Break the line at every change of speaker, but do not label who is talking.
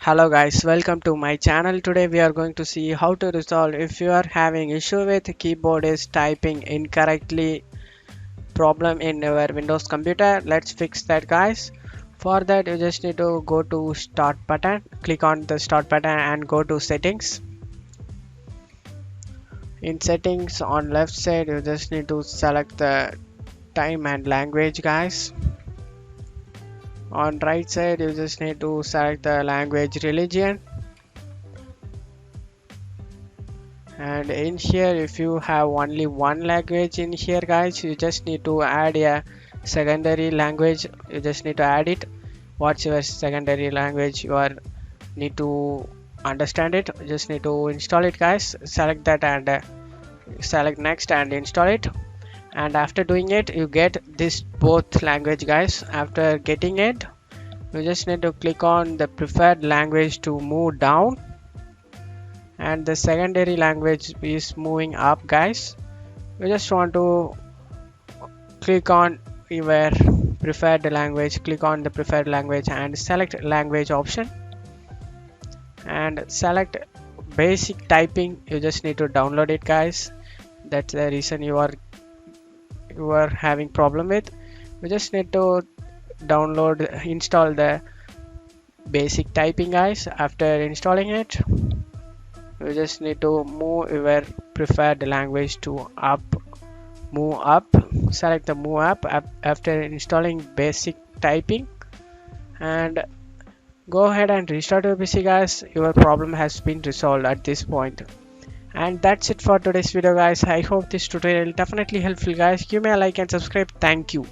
Hello guys, welcome to my channel. Today we are going to see how to resolve if you are having issue with keyboard is typing incorrectly problem in your Windows computer. Let's fix that guys. For that you just need to go to start button, click on the start button and go to settings. In settings on left side you just need to select the time and language guys. On right side you just need to select the language religion. And in here if you have only one language in here guys, you just need to add a secondary language. You just need to add it. What's your secondary language? You are need to understand it. You just need to install it guys. Select that and select next and install it. And after doing it you get this both language guys. After getting it you just need to click on the preferred language to move down, and the secondary language is moving up guys. We just want to click on your preferred language, click on the preferred language and select language option and select basic typing. You just need to download it guys. That's the reason you are having problem with. We just need to install the basic typing guys. After installing it you just need to move your preferred language to up, move up, select the move up after installing basic typing, and go ahead and restart your PC guys. Your problem has been resolved at this point. And that's it for today's video guys. I hope this tutorial definitely helpful guys. Give me a like and subscribe. Thank you.